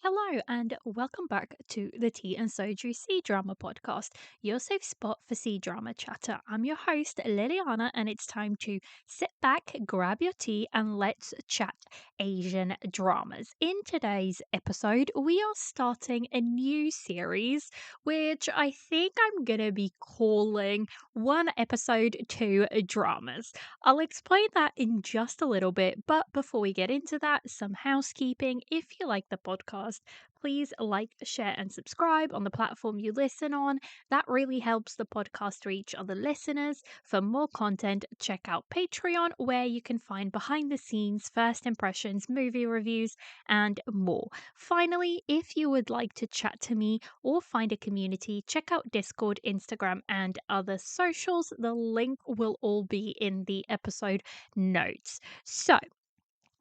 Hello, and welcome back to the Tea and Soju C Drama Podcast, your safe spot for C drama chatter. I'm your host, Liliana, and it's time to sit back, grab your tea, and let's chat Asian dramas. In today's episode, we are starting a new series, which I think I'm gonna be calling One Episode, Two Dramas. I'll explain that in just a little bit, but before we get into that, some housekeeping. If you like the podcast, please like, share, and subscribe on the platform you listen on. That really helps the podcast reach other listeners. For more content, check out Patreon, where you can find behind the scenes, first impressions, movie reviews, and more. Finally, if you would like to chat to me or find a community, check out Discord, Instagram, and other socials. The link will all be in the episode notes. So,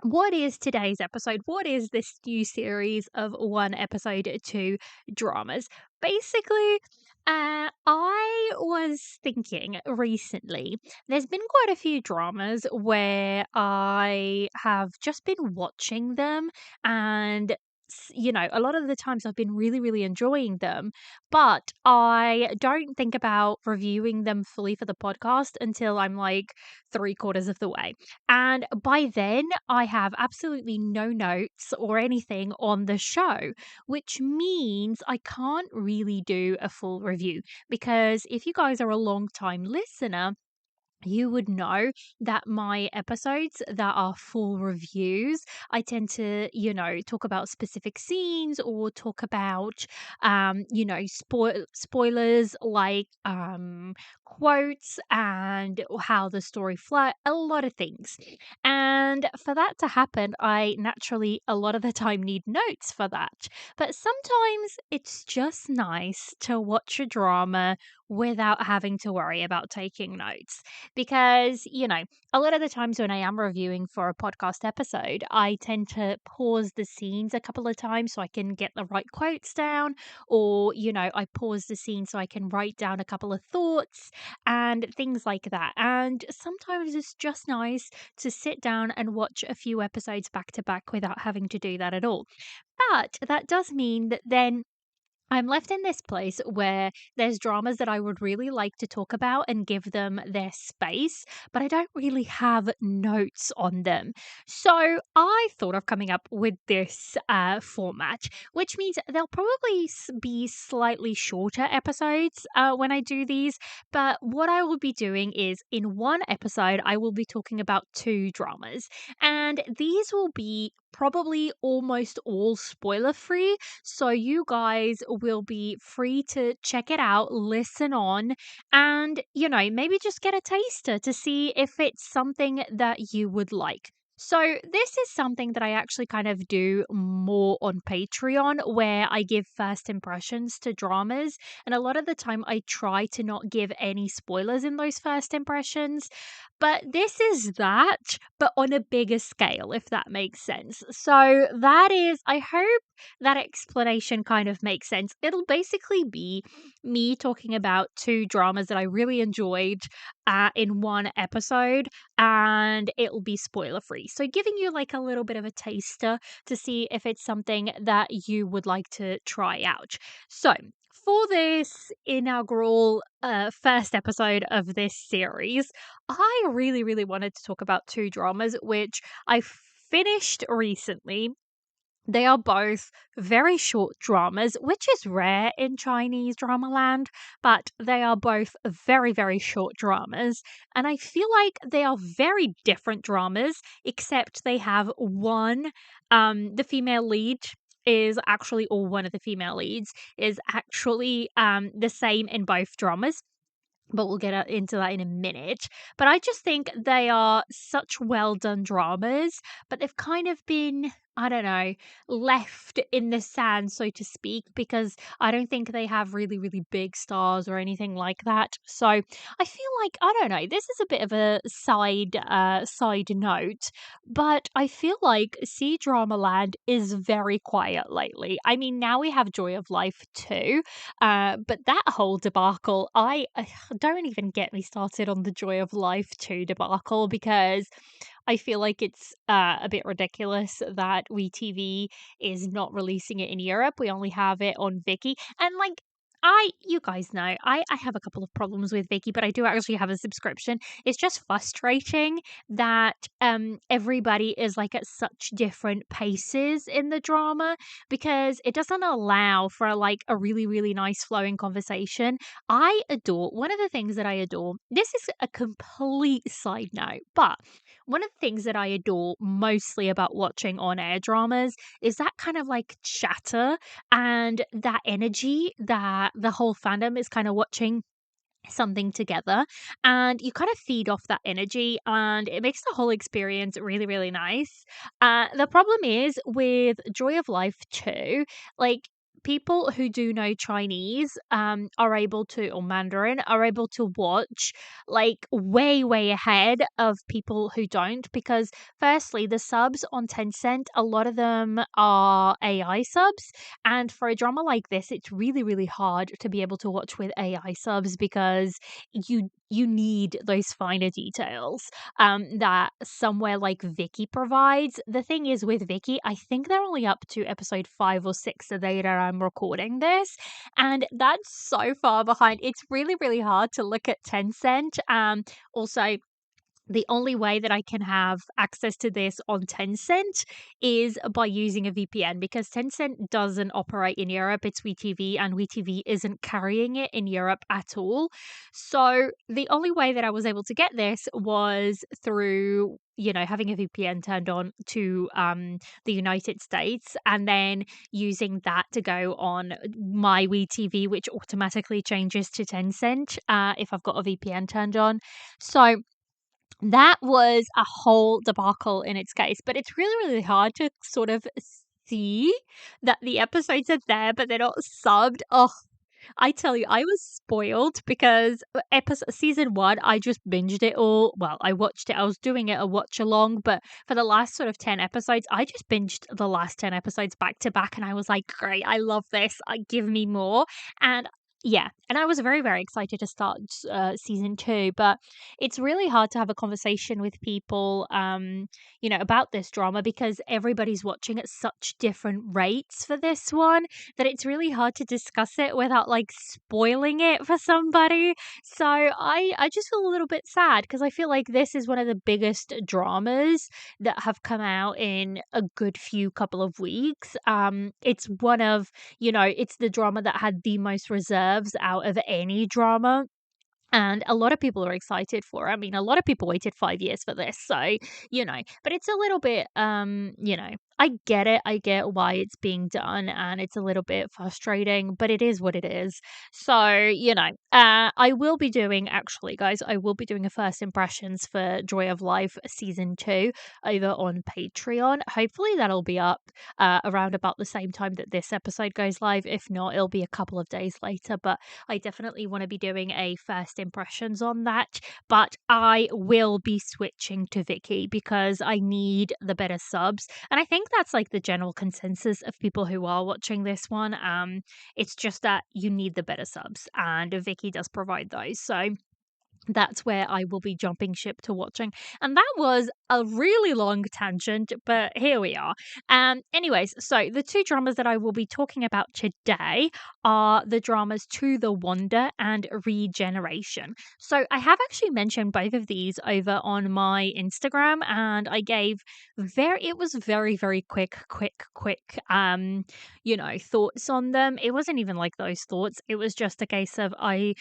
what is today's episode? What is this new series of one episode, two dramas? Basically, I was thinking recently, there's been quite a few dramas where I have just been watching them, and a lot of the times I've been really, really enjoying them, but I don't think about reviewing them fully for the podcast until I'm like three-quarters of the way. And by then, I have absolutely no notes or anything on the show, which means I can't really do a full review. Because if you guys are a long time listener, you would know that my episodes that are full reviews, I tend to, talk about specific scenes or talk about, spoilers like quotes and how the story flow, a lot of things. And for that to happen, I naturally, a lot of the time, need notes for that. But sometimes it's just nice to watch a drama without having to worry about taking notes because, a lot of the times when I am reviewing for a podcast episode, I tend to pause the scenes a couple of times so I can get the right quotes down, or, I pause the scene so I can write down a couple of thoughts and things like that. And sometimes it's just nice to sit down and watch a few episodes back to back without having to do that at all. But that does mean that then I'm left in this place where there's dramas that I would really like to talk about and give them their space, but I don't really have notes on them. So I thought of coming up with this format, which means there'll probably be slightly shorter episodes when I do these. But what I will be doing is in one episode, I will be talking about two dramas, and these will be probably almost all spoiler free, so you guys will be free to check it out, listen on, and, maybe just get a taster to see if it's something that you would like. So, this is something that I actually kind of do more on Patreon, where I give first impressions to dramas. And a lot of the time, I try to not give any spoilers in those first impressions. But this is that, but on a bigger scale, if that makes sense. So, that is, I hope that explanation kind of makes sense. It'll basically be me talking about two dramas that I really enjoyed in one episode, and it'll be spoiler free. So, giving you like a little bit of a taster to see if it's something that you would like to try out. So, for this inaugural first episode of this series, I really, really wanted to talk about two dramas which I finished recently. They are both very short dramas, which is rare in Chinese drama land, but they are both very, very short dramas. And I feel like they are very different dramas, except they have one, the female lead is actually, or one of the female leads is actually the same in both dramas, but we'll get into that in a minute. But I just think they are such well done dramas, but they've kind of been, I don't know, left in the sand, so to speak, because I don't think they have really, really big stars or anything like that. So I feel like, I don't know, this is a bit of a side note, but I feel like C Drama Land is very quiet lately. I mean, now we have Joy of Life too, but that whole debacle, I don't even get me started on the Joy of Life 2 debacle, because I feel like it's a bit ridiculous that WeTV is not releasing it in Europe. We only have it on Viki. And like you guys know, I have a couple of problems with Viki, but I do actually have a subscription. It's just frustrating that everybody is like at such different paces in the drama because it doesn't allow for like a really, really nice flowing conversation. I adore one of the things that I adore. This is a complete side note, but one of the things that I adore mostly about watching on air dramas is that kind of like chatter and that energy that the whole fandom is kind of watching something together, and you kind of feed off that energy and it makes the whole experience really, really nice. The problem is with Joy of Life 2, like people who do know Chinese are able to, or Mandarin, are able to watch like way, way ahead of people who don't, because firstly the subs on Tencent, a lot of them are AI subs, and for a drama like this, it's really, really hard to be able to watch with AI subs because you need those finer details that somewhere like Viki provides. The thing is with Viki, I think they're only up to episode 5 or 6 a day that I'm recording this, and that's so far behind. It's really, really hard to look at Tencent. Also, the only way that I can have access to this on Tencent is by using a VPN, because Tencent doesn't operate in Europe. It's WeTV, and WeTV isn't carrying it in Europe at all. So the only way that I was able to get this was through, having a VPN turned on to the United States, and then using that to go on my WeTV, which automatically changes to Tencent if I've got a VPN turned on. So that was a whole debacle in its case, but it's really, really hard to sort of see that the episodes are there, but they're not subbed. Oh, I tell you, I was spoiled because episode season 1, I just binged it all. Well, I watched it. I was doing it a watch along, but for the last sort of 10 episodes, I just binged the last 10 episodes back to back, and I was like, "Great, I love this. Give me more." And yeah, and I was very, very excited to start season 2, but it's really hard to have a conversation with people, about this drama because everybody's watching at such different rates for this one that it's really hard to discuss it without like spoiling it for somebody. So I just feel a little bit sad because I feel like this is one of the biggest dramas that have come out in a good few couple of weeks. It's one of, it's the drama that had the most reserves out of any drama, and a lot of people are excited for it. I mean, a lot of people waited 5 years for this, so, but it's a little bit, I get it. I get why it's being done, and it's a little bit frustrating, but it is what it is. So, I will be doing, actually, guys, I will be doing a first impressions for Joy of Life season 2 over on Patreon. Hopefully that'll be up around about the same time that this episode goes live. If not, it'll be a couple of days later, but I definitely want to be doing a first impressions on that. But I will be switching to Viki because I need the better subs. And I think that's like the general consensus of people who are watching this one. It's just that you need the better subs, and Viki does provide those. So that's where I will be jumping ship to watching. And that was a really long tangent, but here we are. Anyways, so the two dramas that I will be talking about today are the dramas To the Wonder and Regeneration. So I have actually mentioned both of these over on my Instagram, and I gave it was very, very quick, thoughts on them. It wasn't even like those thoughts. It was just a case of I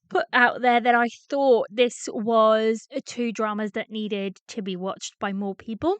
put out there that I thought this was two dramas that needed to be watched by more people.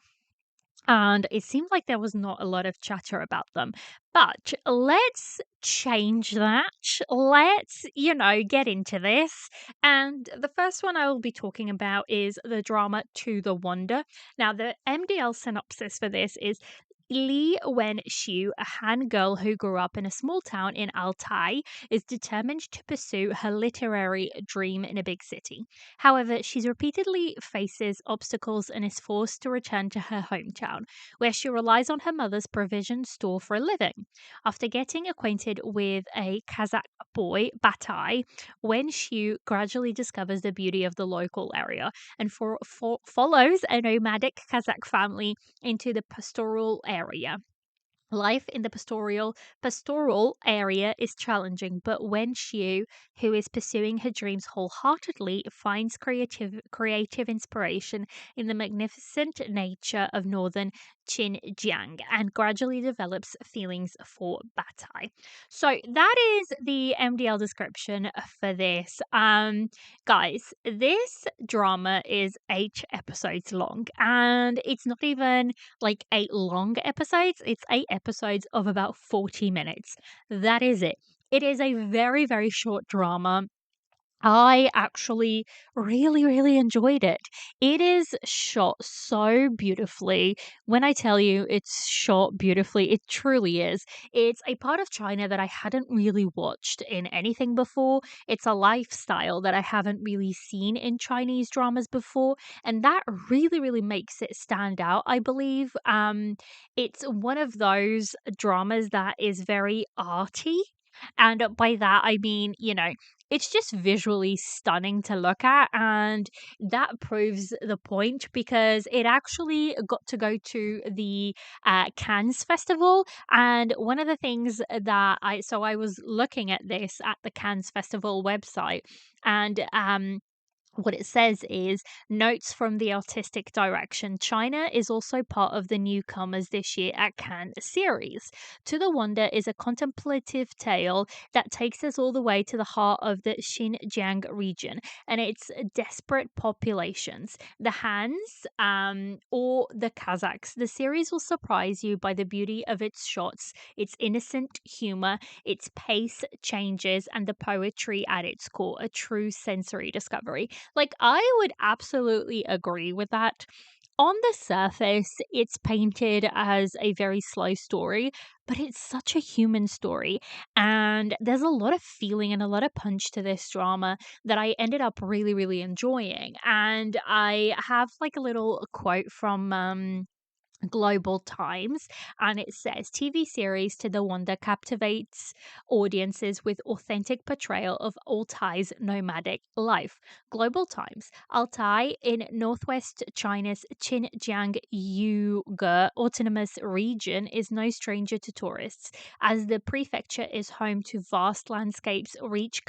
And it seemed like there was not a lot of chatter about them. But let's change that. Let's, get into this. And the first one I will be talking about is the drama To the Wonder. Now, the MDL synopsis for this is Li Wen-xiu, a Han girl who grew up in a small town in Altai, is determined to pursue her literary dream in a big city. However, she repeatedly faces obstacles and is forced to return to her hometown, where she relies on her mother's provision store for a living. After getting acquainted with a Kazakh boy, Batai, Wen-xiu gradually discovers the beauty of the local area and follows a nomadic Kazakh family into the pastoral area. Life in the pastoral area is challenging, but when Xiu, who is pursuing her dreams wholeheartedly, finds creative inspiration in the magnificent nature of northern Xinjiang and gradually develops feelings for Batai. So that is the MDL description for this. Guys, this drama is 8 episodes long, and it's not even like 8 long episodes. It's 8 episodes of about 40 minutes. That is it. It is a very, very short drama. I actually really, really enjoyed it. It is shot so beautifully. When I tell you it's shot beautifully, it truly is. It's a part of China that I hadn't really watched in anything before. It's a lifestyle that I haven't really seen in Chinese dramas before, and that really, really makes it stand out, I believe. It's one of those dramas that is very arty. And by that, I mean, it's just visually stunning to look at, and that proves the point because it actually got to go to the Cannes festival. And one of the things that I was looking at this at the Cannes festival website, and what it says is notes from the artistic direction. China is also part of the newcomers this year at Cannes series. To the Wonder is a contemplative tale that takes us all the way to the heart of the Xinjiang region and its desperate populations, the Hans or the Kazakhs. The series will surprise you by the beauty of its shots, its innocent humor, its pace changes, and the poetry at its core, a true sensory discovery. Like, I would absolutely agree with that. On the surface, it's painted as a very slow story, but it's such a human story. And there's a lot of feeling and a lot of punch to this drama that I ended up really, really enjoying. And I have like a little quote from Global Times, and it says TV series To the Wonder captivates audiences with authentic portrayal of Altai's nomadic life. Global Times: Altai in northwest China's Xinjiang Uyghur Autonomous Region is no stranger to tourists, as the prefecture is home to vast landscapes, rich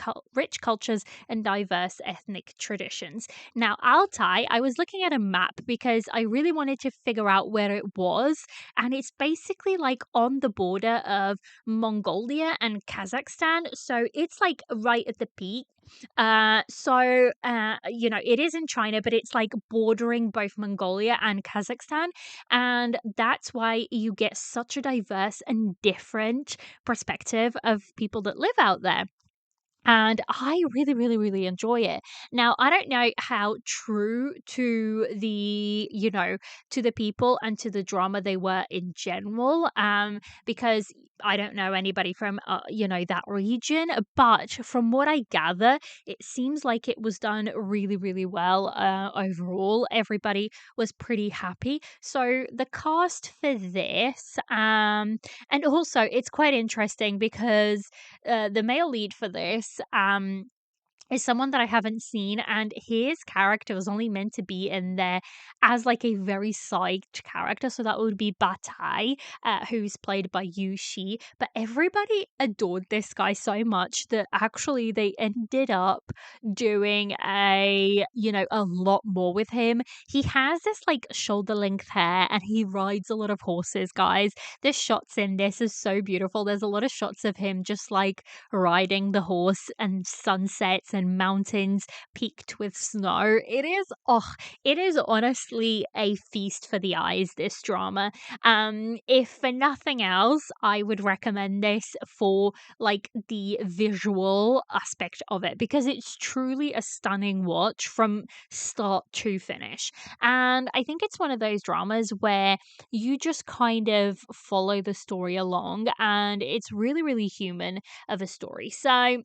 cultures, and diverse ethnic traditions. Now, Altai, I was looking at a map because I really wanted to figure out where it was, and it's basically like on the border of Mongolia and Kazakhstan. So it's like right at the peak. It is in China, but it's like bordering both Mongolia and Kazakhstan. And that's why you get such a diverse and different perspective of people that live out there. And I really, really, really enjoy it. Now, I don't know how true to to the people and to the drama they were in general, because I don't know anybody from, that region. But from what I gather, it seems like it was done really, really well overall. Everybody was pretty happy. So the cast for this, and also it's quite interesting because the male lead for this is someone that I haven't seen, and his character was only meant to be in there as like a very psyched character. So that would be Batai, who's played by Yu Shi. But everybody adored this guy so much that actually they ended up doing a lot more with him. He has this like shoulder length hair and he rides a lot of horses, guys. The shots in this is so beautiful. There's a lot of shots of him just like riding the horse and sunsets and mountains peaked with snow. It is honestly a feast for the eyes, this drama. If for nothing else, I would recommend this for like the visual aspect of it because it's truly a stunning watch from start to finish. And I think it's one of those dramas where you just kind of follow the story along and it's really, really human of a story. So,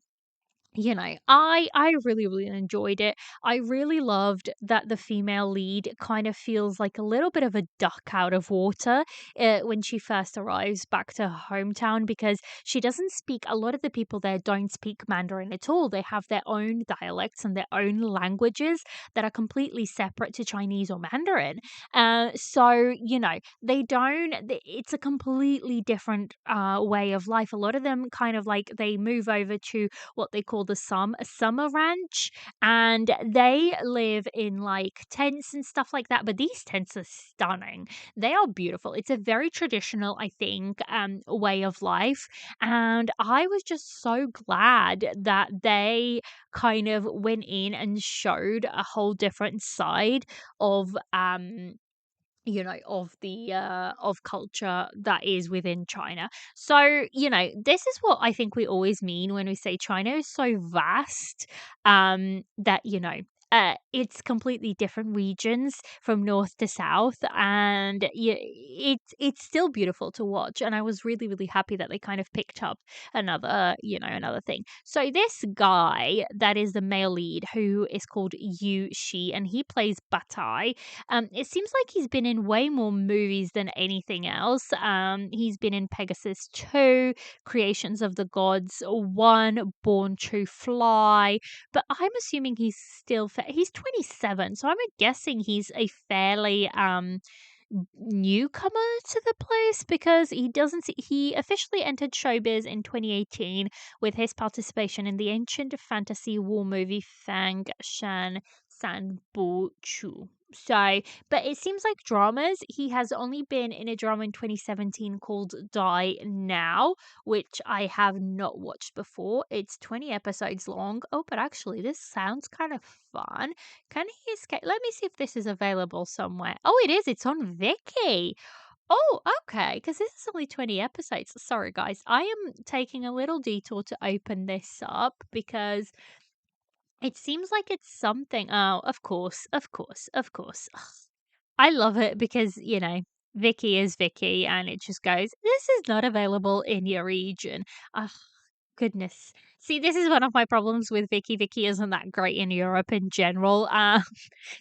I really, really enjoyed it. I really loved that the female lead kind of feels like a little bit of a duck out of water when she first arrives back to her hometown because she doesn't speak. A lot of the people there don't speak Mandarin at all. They have their own dialects and their own languages that are completely separate to Chinese or Mandarin. So they don't. It's a completely different way of life. A lot of them kind of like they move over to what they call the summer ranch, and they live in like tents and stuff like that, but these tents are stunning. They are beautiful. It's a very traditional, I think, way of life, and I was just so glad that they kind of went in and showed a whole different side of of the of culture that is within China. So, this is what I think we always mean when we say China is so vast, that, it's completely different regions from north to south, and it's still beautiful to watch. And I was really, really happy that they kind of picked up another thing. So this guy that is the male lead, who is called Yu Shi, and he plays Batai. It seems like he's been in way more movies than anything else. He's been in Pegasus 2, Creations of the Gods 1, Born to Fly, but I'm assuming he's 27, so I'm guessing he's a fairly newcomer to the place because he officially entered showbiz in 2018 with his participation in the ancient fantasy war movie Fang Shan San Bu Chu. So, but it seems like dramas. He has only been in a drama in 2017 called Die Now, which I have not watched before. It's 20 episodes long. Oh, but actually, this sounds kind of fun. Can he escape? Let me see if this is available somewhere. Oh, it is. It's on Viki. Oh, okay. Because this is only 20 episodes. Sorry, guys. I am taking a little detour to open this up because it seems like it's something. Oh, of course. Of course. Of course. Ugh. I love it because, Vicky is Vicky and it just goes, this is not available in your region. Oh, goodness. See, this is one of my problems with Vicky. Vicky isn't that great in Europe in general.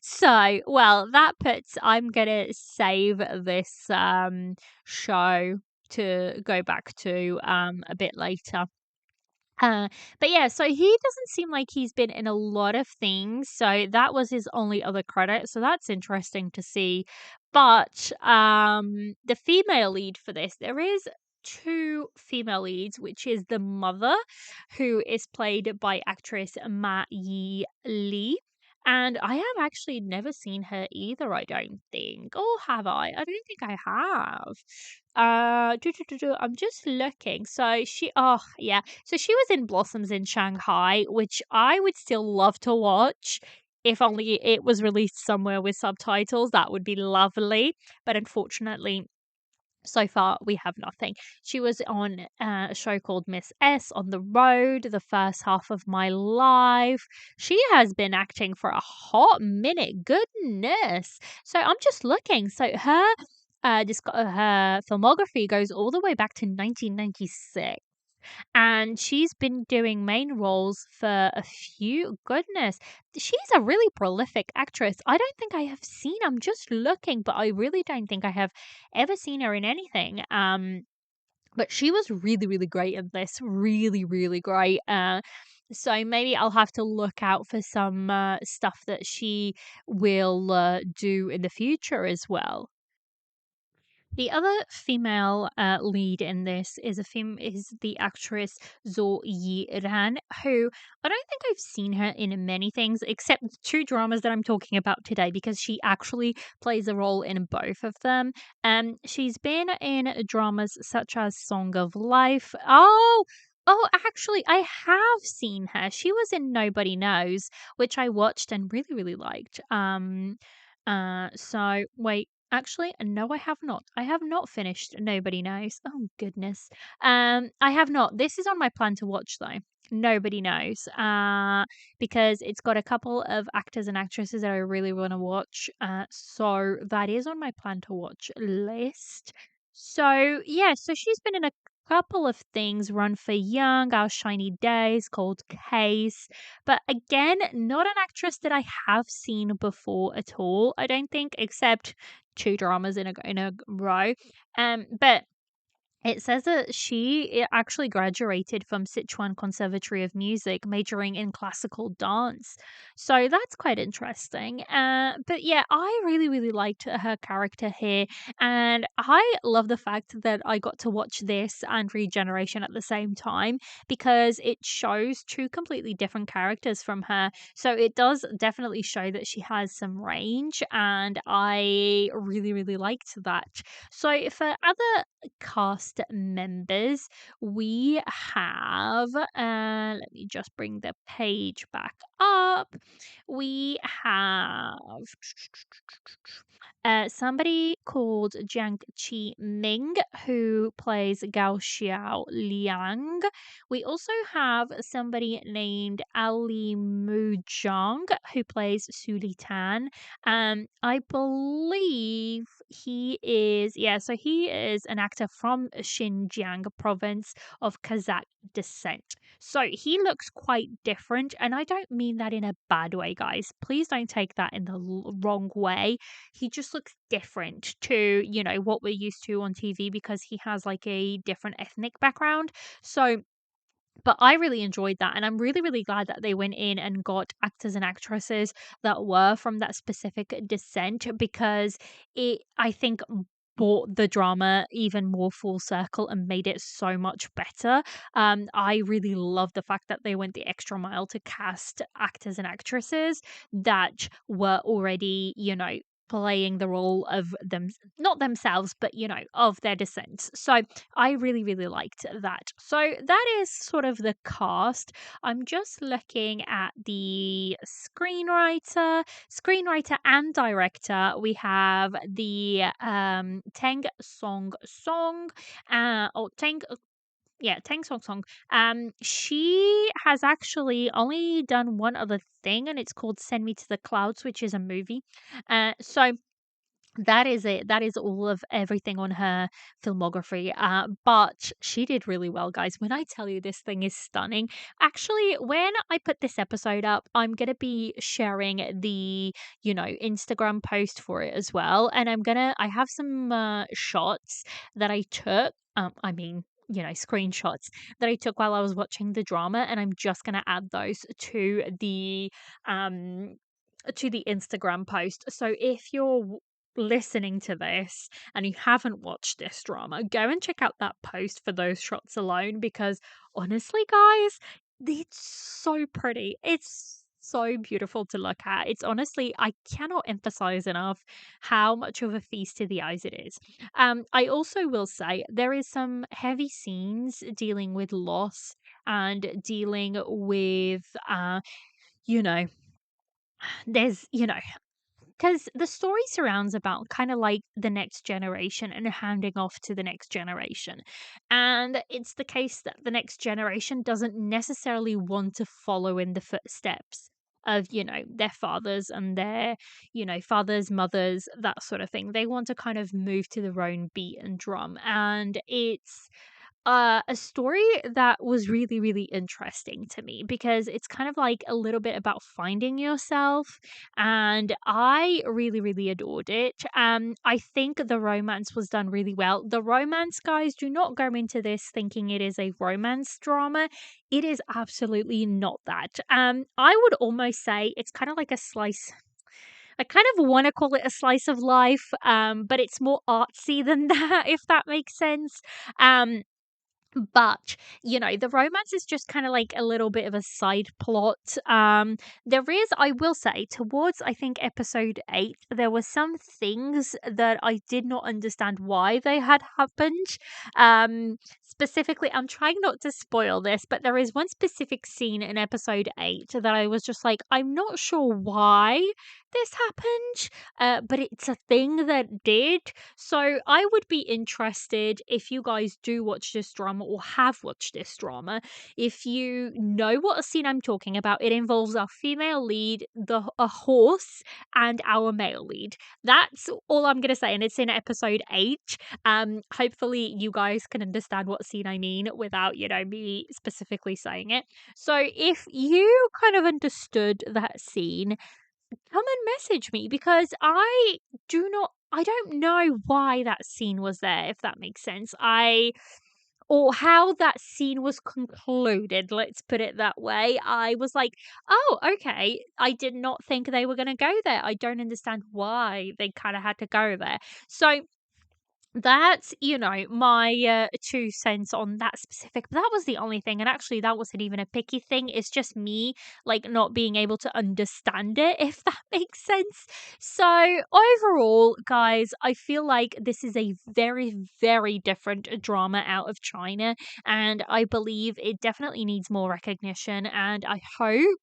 So, well, I'm gonna save this show to go back to a bit later. Uh, but yeah, so he doesn't seem like he's been in a lot of things. So that was his only other credit. So that's interesting to see. But the female lead for this, there is two female leads, which is the mother, who is played by actress Ma Yi Lee. And I have actually never seen her either, I don't think. Or have I? I don't think I have. I'm just looking. So she was in Blossoms in Shanghai, which I would still love to watch. If only it was released somewhere with subtitles, that would be lovely. But unfortunately, so far we have nothing. She was on a show called Miss S on the Road, the first half of my life. She has been acting for a hot minute. Goodness. So I'm just looking. So her filmography goes all the way back to 1996, and she's been doing main roles for a few. Goodness, she's a really prolific actress. I don't think I have seen. I'm just looking, but I really don't think I have ever seen her in anything. But she was really, really great in this. Really, really great. So maybe I'll have to look out for some stuff that she will do in the future as well. The other female lead in this is the actress Zhou Yiran, who I don't think I've seen her in many things except two dramas that I'm talking about today because she actually plays a role in both of them. She's been in dramas such as Song of Life. Oh, actually, I have seen her. She was in Nobody Knows, which I watched and really, really liked. So wait, actually, no, I have not. I have not finished Nobody Knows. Oh goodness. I have not. This is on my plan to watch though. Nobody Knows. Because it's got a couple of actors and actresses that I really want to watch. So that is on my plan to watch list. So yeah, so she's been in a couple of things. Run for Young, Our Shiny Days, Cold Case. But again, not an actress that I have seen before at all, I don't think, except two dramas in a row. But it says that she actually graduated from Sichuan Conservatory of Music, majoring in classical dance. So that's quite interesting. But yeah, I really, really liked her character here. And I love the fact that I got to watch this and Regeneration at the same time because it shows two completely different characters from her. So it does definitely show that she has some range. And I really, really liked that. So for other cast members, we have, let me just bring the page back up. We have somebody called Jiang Qi Ming who plays Gao Xiao Liang. We also have somebody named Ali Mujang who plays Su Li Tan. I believe he is, yeah, so he is an actor from Xinjiang province of Kazakh descent. So he looks quite different, and I don't mean that in a bad way, guys. Please don't take that in the wrong way. He just looks different to, what we're used to on TV because he has like a different ethnic background. So but I really enjoyed that, and I'm really, really glad that they went in and got actors and actresses that were from that specific descent because I think, brought the drama even more full circle and made it so much better. I really love the fact that they went the extra mile to cast actors and actresses that were already, playing the role of them, not themselves, but of their descent. So I really, really liked that. So that is sort of the cast. I'm just looking at the screenwriter and director. We have the Teng Song Song, or Teng. Yeah, Tang Song Song. She has actually only done one other thing, and it's called "Send Me to the Clouds," which is a movie. So that is it. That is all of everything on her filmography. But she did really well, guys. When I tell you this thing is stunning, actually, when I put this episode up, I'm gonna be sharing the, Instagram post for it as well. And I have some shots that I took. Screenshots that I took while I was watching the drama, and I'm just gonna add those um to the Instagram post. So if you're listening to this and you haven't watched this drama, go and check out that post for those shots alone because honestly, guys, it's so pretty. It's so beautiful to look at. It's honestly, I cannot emphasize enough how much of a feast to the eyes it is. I also will say there is some heavy scenes dealing with loss and dealing with you know there's, because the story surrounds about kind of like the next generation and handing off to the next generation. And it's the case that the next generation doesn't necessarily want to follow in the footsteps of, their fathers and their, fathers, mothers, that sort of thing. They want to kind of move to their own beat and drum. And it's a story that was really, really interesting to me because it's kind of like a little bit about finding yourself, and I really, really adored it. I think the romance was done really well. The romance, guys, do not go into this thinking it is a romance drama. It is absolutely not that. I would almost say it's kind of like a slice. I kind of want to call it a slice of life, but it's more artsy than that, if that makes sense. Um, But, the romance is just kind of like a little bit of a side plot. There is, I will say, towards I think episode 8, there were some things that I did not understand why they had happened. Specifically, I'm trying not to spoil this, but there is one specific scene in episode 8 that I was just like, I'm not sure why this happened, but it's a thing that did. So I would be interested if you guys do watch this drama or have watched this drama. If you know what scene I'm talking about, it involves our female lead, a horse, and our male lead. That's all I'm gonna say, and it's in episode 8. Hopefully you guys can understand what scene I mean without, me specifically saying it. So if you kind of understood that scene, come and message me because I don't know why that scene was there, if that makes sense. Or how that scene was concluded, let's put it that way. I was like, "Oh, okay. I did not think they were gonna go there. I don't understand why they kinda had to go there." So that's, my 2 cents on that specific. But that was the only thing. And actually, that wasn't even a picky thing. It's just me, like, not being able to understand it, if that makes sense. So, overall, guys, I feel like this is a very, very different drama out of China. And I believe it definitely needs more recognition. And I hope,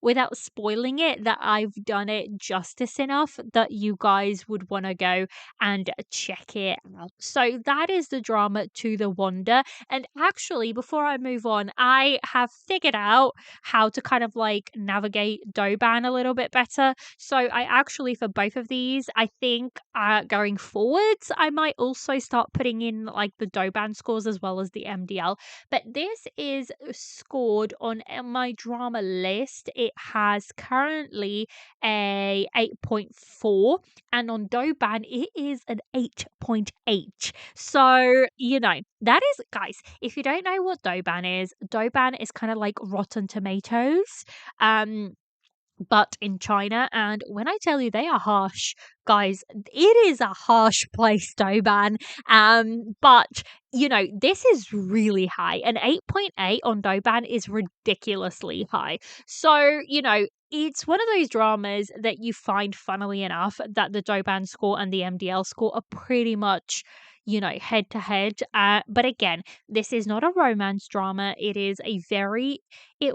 without spoiling it, that I've done it justice enough that you guys would want to go and check it out. So that is the drama To the Wonder. And actually, before I move on, I have figured out how to kind of like navigate Douban a little bit better. So I actually, for both of these, I think going forwards, I might also start putting in like the Douban scores as well as the MDL. But this is scored on my drama list. It has currently a 8.4, and on Douban it is an 8.8. So, that is, guys, if you don't know what Douban is kind of like Rotten Tomatoes. But in China, and when I tell you they are harsh, guys, it is a harsh place, Douban. But this is really high. An 8.8 on Douban is ridiculously high. So, it's one of those dramas that you find, funnily enough, that the Douban score and the MDL score are pretty much, head to head. But again, this is not a romance drama. It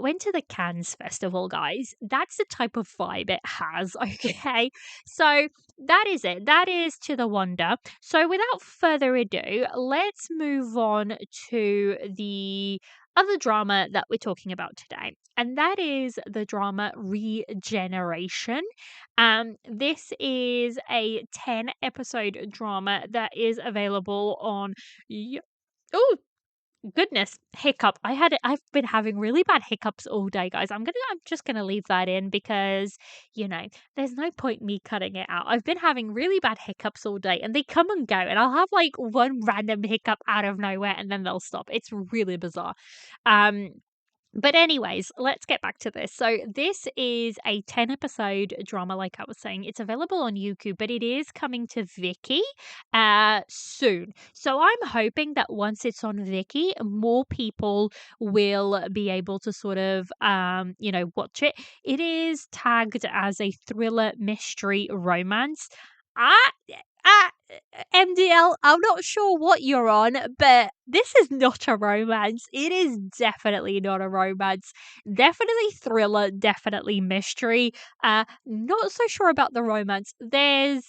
went to the Cannes Festival, guys. That's the type of vibe it has, okay? So that is it. That is To the Wonder. So without further ado, let's move on to the other drama that we're talking about today. And that is the drama Regeneration. This is a 10 episode drama that is available on. Oh, goodness, hiccup. I've been having really bad hiccups all day, guys. I'm just gonna leave that in because, there's no point me cutting it out. I've been having really bad hiccups all day and they come and go, and I'll have like one random hiccup out of nowhere and then they'll stop. It's really bizarre. Um but anyways, let's get back to this. So this is a 10 episode drama, like I was saying. It's available on YouTube, but it is coming to Viki soon. So I'm hoping that once it's on Viki, more people will be able to sort of watch it. It is tagged as a thriller mystery romance. I uh, MDL, I'm not sure what you're on, but this is not a romance. It is definitely not a romance. Definitely thriller, definitely mystery. Not so sure about the romance. There's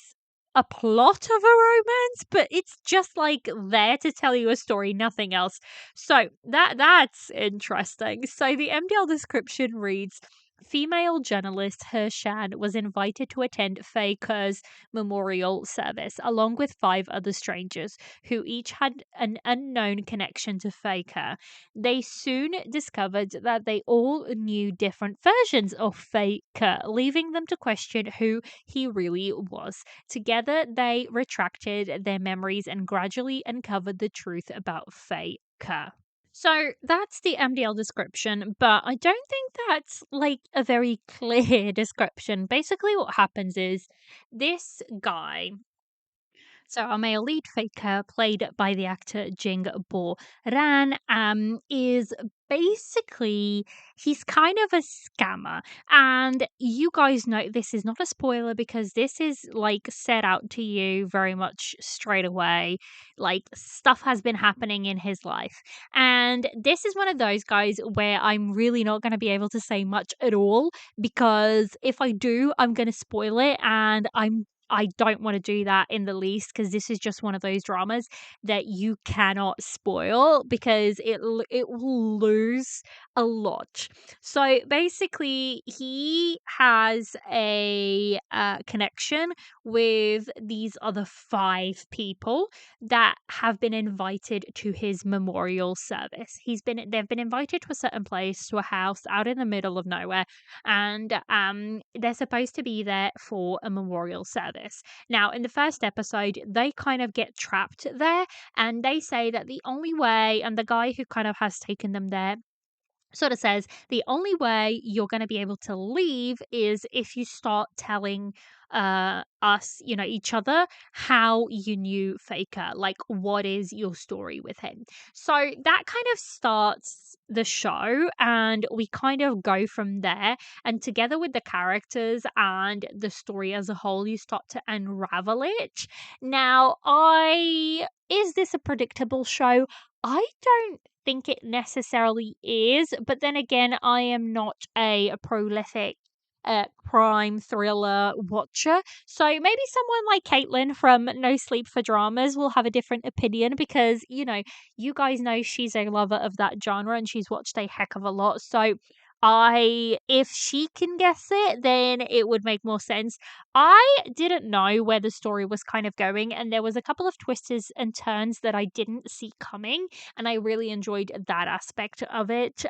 a plot of a romance, but it's just like there to tell you a story, nothing else. So that's interesting. So the MDL description reads: female journalist He Shan was invited to attend Fei Ke's memorial service, along with 5 other strangers who each had an unknown connection to Fei Ke. They soon discovered that they all knew different versions of Fei Ke, leaving them to question who he really was. Together, they retracted their memories and gradually uncovered the truth about Fei Ke. So that's the MDL description, but I don't think that's like a very clear description. Basically, what happens is this guy So our male lead faker, played by the actor Jing Bo Ran, is basically he's kind of a scammer. And you guys know this is not a spoiler because this is like set out to you very much straight away. Like stuff has been happening in his life. And this is one of those guys where I'm really not going to be able to say much at all because if I do, I'm going to spoil it and I don't want to do that in the least because this is just one of those dramas that you cannot spoil because it will lose a lot. So basically, he has a connection with these other five people that have been invited to his memorial service. They've been invited to a certain place, to a house out in the middle of nowhere, and they're supposed to be there for a memorial service. Now, in the first episode, they kind of get trapped there, and they say that the only way, and the guy who kind of has taken them there sort of says the only way you're going to be able to leave is if you start telling us, each other, how you knew Faker, like what is your story with him. So that kind of starts the show and we kind of go from there, and together with the characters and the story as a whole, you start to unravel it. Now, I is this a predictable show? I don't think it necessarily is, but then again, I am not a prolific crime thriller watcher. So maybe someone like Caitlin from No Sleep for Dramas will have a different opinion because, you guys know she's a lover of that genre and she's watched a heck of a lot. So if she can guess it, then it would make more sense. I didn't know where the story was kind of going, and there was a couple of twists and turns that I didn't see coming, and I really enjoyed that aspect of it.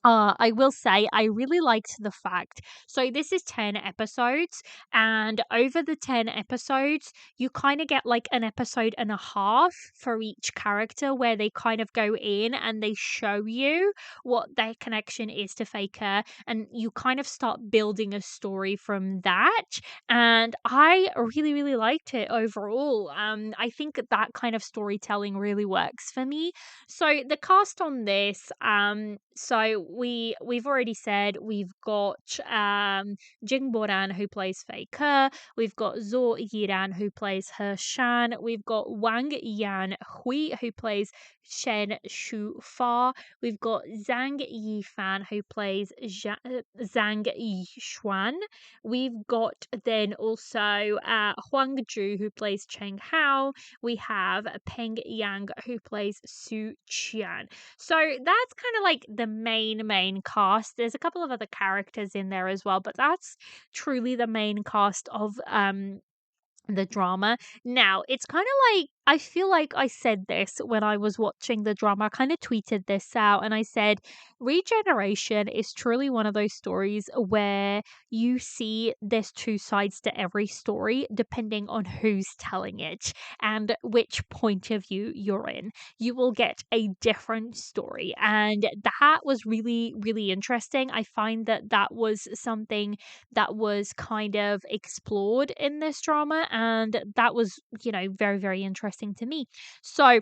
I will say I really liked the fact. So this is 10 episodes, and over the 10 episodes, you kind of get like an episode and a half for each character where they kind of go in and they show you what their connection is to Faker, and you kind of start building a story from that. And I really, really liked it overall. I think that kind of storytelling really works for me. So the cast on this, so we've already said we've got Jing Boran who plays Fei Ke, we've got Zhou Yiran who plays He Shan, we've got Wang Yan Hui who plays Shen Shu Fa, we've got Zhang Yifan who plays Zhang Yishuan, we've got then also Huang Zhu who plays Cheng Hao, we have Peng Yang who plays Su Qian. So that's kind of like the main cast. There's a couple of other characters in there as well, but that's truly the main cast of the drama. Now, it's kind of like I feel like I said this when I was watching the drama. I kind of tweeted this out and I said Regeneration is truly one of those stories where you see there's two sides to every story depending on who's telling it and which point of view you're in. You will get a different story, and that was really really interesting. I find that that was something that was kind of explored in this drama, and that was, very, very interesting to me. So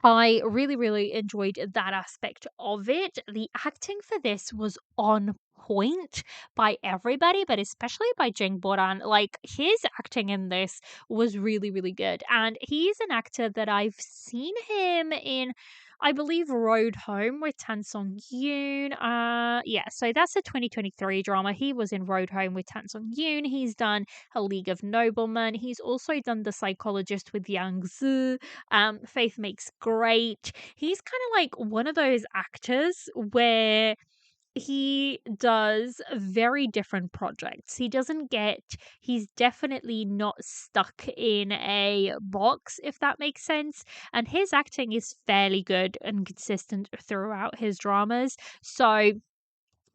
I really, really enjoyed that aspect of it. The acting for this was on point by everybody, but especially by Jing Boran. Like his acting in this was really, really good. And he's an actor that I've seen him in, I believe, Road Home with Tan Song Yoon. Yeah, so that's a 2023 drama. He was in Road Home with Tan Song Yoon. He's done A League of Noblemen. He's also done The Psychologist with Yang Zi. Faith Makes Great. He's kind of like one of those actors where he does very different projects. He's definitely not stuck in a box, if that makes sense. And his acting is fairly good and consistent throughout his dramas. So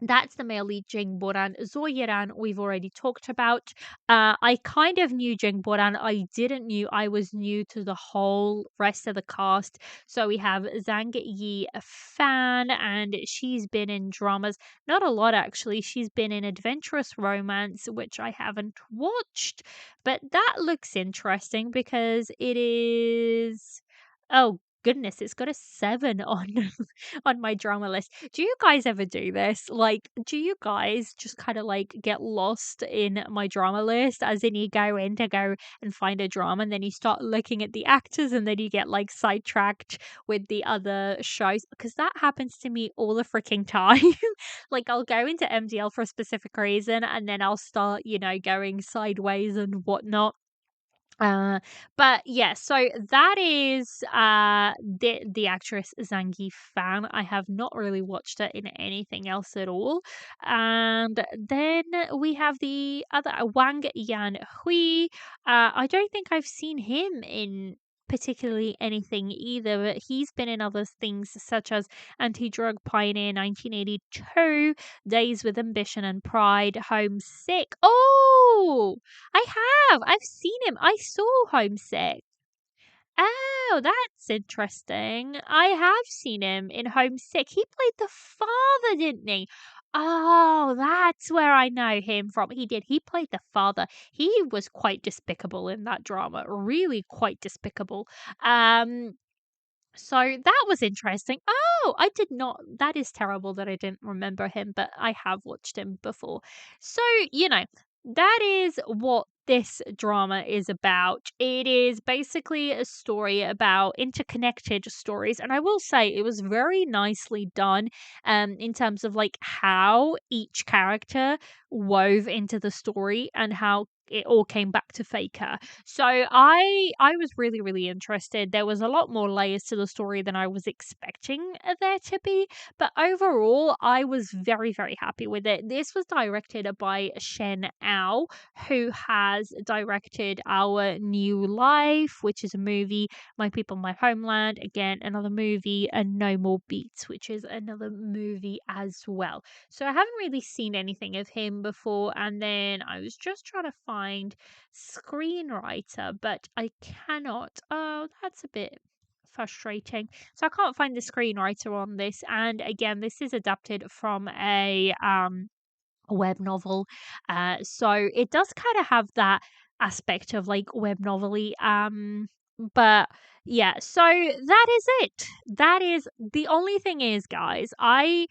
That's the male lead, Jing Boran. Zoyeran, we've already talked about. I kind of knew Jing Boran. I didn't knew I was new to the whole rest of the cast. So we have Zhang Yi Fan, and she's been in dramas. Not a lot, actually. She's been in Adventurous Romance, which I haven't watched. But that looks interesting because it is. Oh, goodness, it's got a 7 on on my drama list. Do you guys ever do this? Like, do you guys just kind of like get lost in my drama list? As in, you go in to go and find a drama, and then you start looking at the actors, and then you get like sidetracked with the other shows? Because that happens to me all the freaking time. Like, I'll go into MDL for a specific reason, and then I'll start, going sideways and whatnot. Uh, but yeah, so that is the actress Zangi Fan. I have not really watched her in anything else at all. And then we have the other Wang Yan Hui. I don't think I've seen him in particularly anything either, but he's been in other things such as Anti-Drug Pioneer 1982, Days with Ambition and Pride, Homesick. Oh, I have. I've seen him. I saw Homesick. Oh, that's interesting. I have seen him in Homesick. He played the father, didn't he? Oh, that's where I know him from. He did. He played the father. He was quite despicable in that drama. Really quite despicable. Um so that was interesting. Oh, I did not. That is terrible that I didn't remember him, but I have watched him before. So, that is what this drama is about. It is basically a story about interconnected stories. And I will say it was very nicely done in terms of like how each character wove into the story and how it all came back to Faker. So I was really really interested. There was a lot more layers to the story than I was expecting there to be, but overall I was very very happy with it. This was directed by Shen Ao, who has directed Our New Life, which is a movie, My People, My Homeland, again another movie, and No More Beats, which is another movie as well. So I haven't really seen anything of him before, and then I was just trying to find screenwriter, but I cannot. Oh, that's a bit frustrating. So I can't find the screenwriter on this, and again, this is adapted from a web novel. So it does kind of have that aspect of like web novelty. But yeah, so that is it. That is the only thing is, guys, I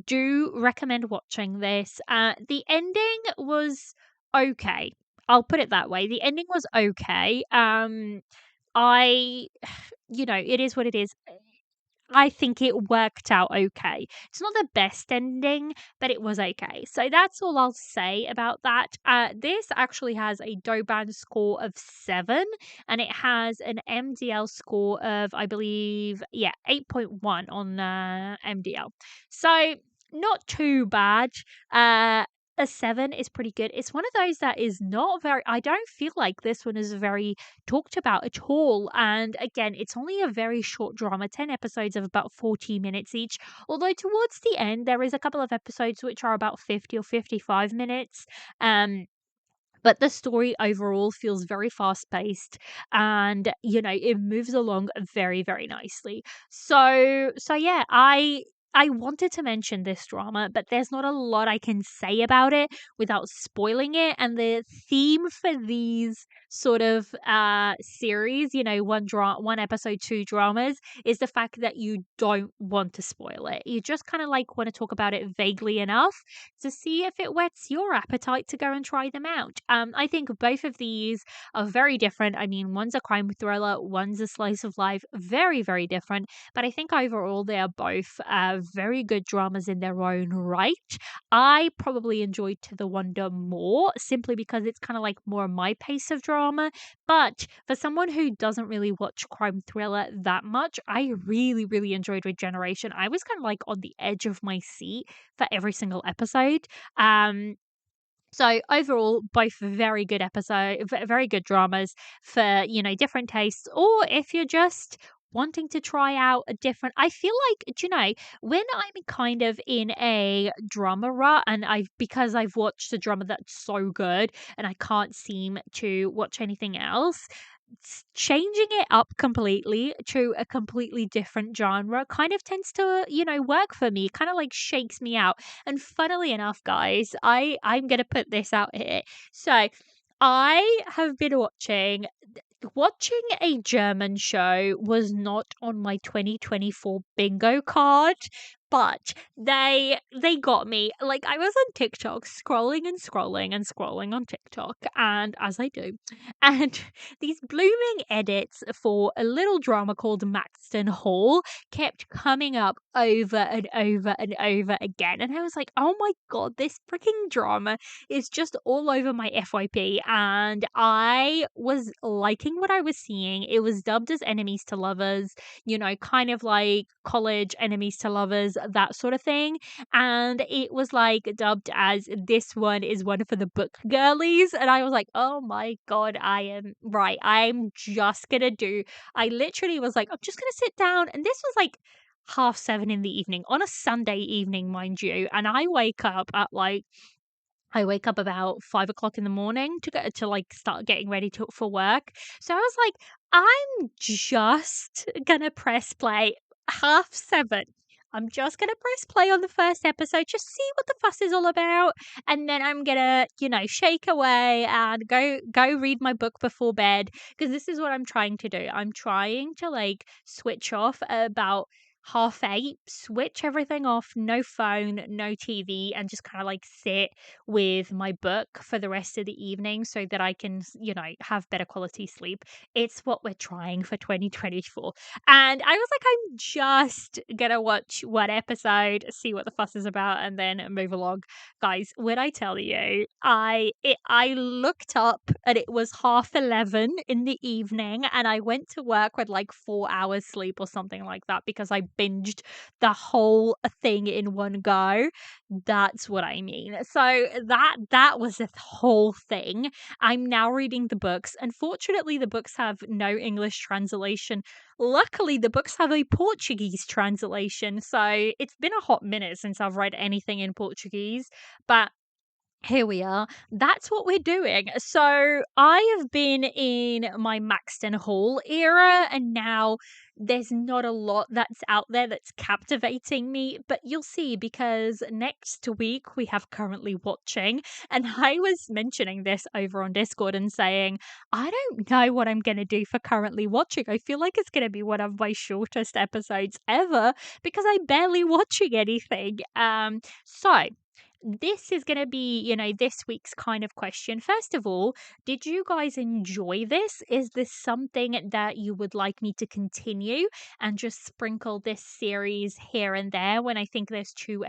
do recommend watching this. The ending was okay. I'll put it that way. The ending was okay. I it is what it is. I think it worked out okay. It's not the best ending, but it was okay. So that's all I'll say about that. This actually has a Doban score of 7, and it has an MDL score of, I believe, 8.1 on MDL. So not too bad. A 7 is pretty good. It's one of those that is not very, I don't feel like this one is very talked about at all. And again, it's only a very short drama, 10 episodes of about 40 minutes each. Although towards the end, there is a couple of episodes which are about 50 or 55 minutes. But the story overall feels very fast paced, and it moves along very very nicely. So yeah, I wanted to mention this drama, but there's not a lot I can say about it without spoiling it. And the theme for these sort of series, one episode, two dramas, is the fact that you don't want to spoil it. You just kind of like want to talk about it vaguely enough to see if it whets your appetite to go and try them out. I think both of these are very different. I mean, one's a crime thriller, one's a slice of life, very, very different. But I think overall they are both very good dramas in their own right. I probably enjoyed To the Wonder more simply because it's kind of like more my pace of drama. But for someone who doesn't really watch crime thriller that much, I really, really enjoyed Regeneration. I was kind of like on the edge of my seat for every single episode. So overall, both very good very good dramas for different tastes. Or if you're just wanting to try out a different I feel like, do you know, when I'm kind of in a drama rut and because I've watched a drama that's so good and I can't seem to watch anything else, changing it up completely to a completely different genre kind of tends to, work for me. Kind of like shakes me out. And funnily enough, guys, I'm going to put this out here. So, I have been watching a German show was not on my 2024 bingo card, but they got me. Like, I was on TikTok scrolling and scrolling and scrolling on TikTok, and as I do, and these blooming edits for a little drama called Maxton Hall kept coming up over and over and over again. And I was like, oh my god, this freaking drama is just all over my FYP. And I was liking what I was seeing. It was dubbed as Enemies to Lovers, kind of like college enemies to lovers, that sort of thing. And it was like dubbed as this one is one for the book girlies. And I was like, oh my God, I am right. I literally was like, I'm just going to sit down. And this was like 7:30 in the evening on a Sunday evening, mind you. And I wake up about 5 o'clock in the morning to go to like start getting ready for work. So I was like, I'm just gonna press play 7:30. I'm just gonna press play on the first episode, just see what the fuss is all about, and then I'm gonna, shake away and go read my book before bed. Because this is what I'm trying to do. I'm trying to like switch off about 8:30, switch everything off, no phone, no TV, and just kind of like sit with my book for the rest of the evening so that I can, have better quality sleep. It's what we're trying for 2024. And I was like, I'm just gonna watch one episode, see what the fuss is about, and then move along. Guys, when I tell you, I looked up and it was 11:30 in the evening, and I went to work with like 4 hours sleep or something like that because I binged the whole thing in one go. That's what I mean. So that was the whole thing. I'm now reading the books. Unfortunately, the books have no English translation. Luckily, the books have a Portuguese translation. So it's been a hot minute since I've read anything in Portuguese, but here we are. That's what we're doing. So I have been in my Maxton Hall era, and now there's not a lot that's out there that's captivating me. But you'll see, because next week we have currently watching, and I was mentioning this over on Discord and saying, I don't know what I'm going to do for currently watching. I feel like it's going to be one of my shortest episodes ever because I'm barely watching anything. So this is going to be, this week's kind of question. First of all, did you guys enjoy this? Is this something that you would like me to continue and just sprinkle this series here and there when I think there's two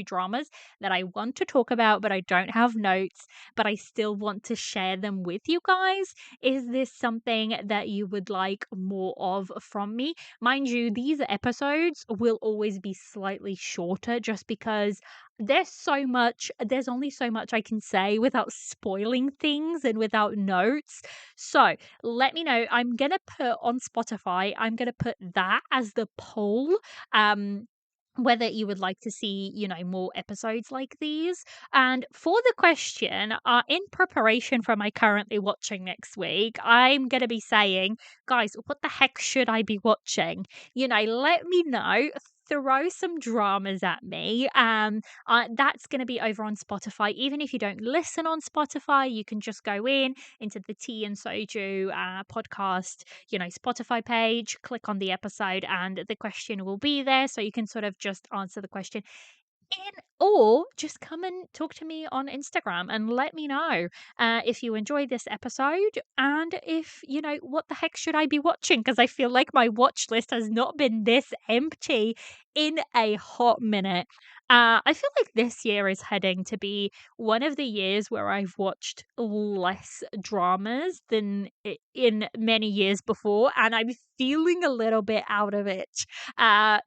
dramas that I want to talk about, but I don't have notes, but I still want to share them with you guys? Is this something that you would like more of from me? Mind you, these episodes will always be slightly shorter just because there's only so much I can say without spoiling things and without notes. So let me know. I'm gonna put on Spotify, I'm gonna put that as the poll. Um whether you would like to see, more episodes like these. And for the question, in preparation for my currently watching next week, I'm going to be saying, guys, what the heck should I be watching? Let me know. Throw some dramas at me. That's going to be over on Spotify. Even if you don't listen on Spotify, you can just go into the Tea and Soju podcast, Spotify page, click on the episode, and the question will be there. So you can sort of just answer the question or just come and talk to me on Instagram and let me know if you enjoyed this episode and if, what the heck should I be watching? Because I feel like my watch list has not been this empty in a hot minute. I feel like this year is heading to be one of the years where I've watched less dramas than in many years before, and I'm feeling a little bit out of it. And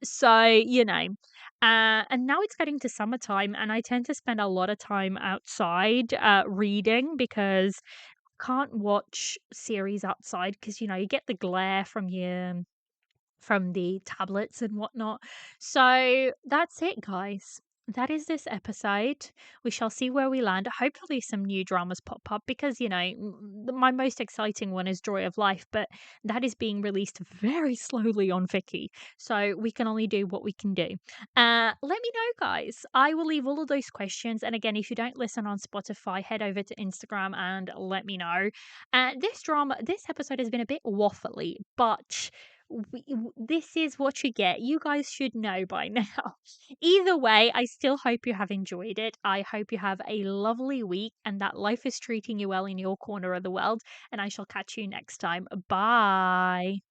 now it's getting to summertime, and I tend to spend a lot of time outside reading because I can't watch series outside because you get the glare from your from the tablets and whatnot. So that's it, guys. That is this episode. We shall see where we land. Hopefully, some new dramas pop up because, my most exciting one is Joy of Life, but that is being released very slowly on Viki. So we can only do what we can do. Let me know, guys. I will leave all of those questions. And again, if you don't listen on Spotify, head over to Instagram and let me know. This episode has been a bit waffly, but this is what you get. You guys should know by now. Either way, I still hope you have enjoyed it. I hope you have a lovely week and that life is treating you well in your corner of the world. And I shall catch you next time. Bye.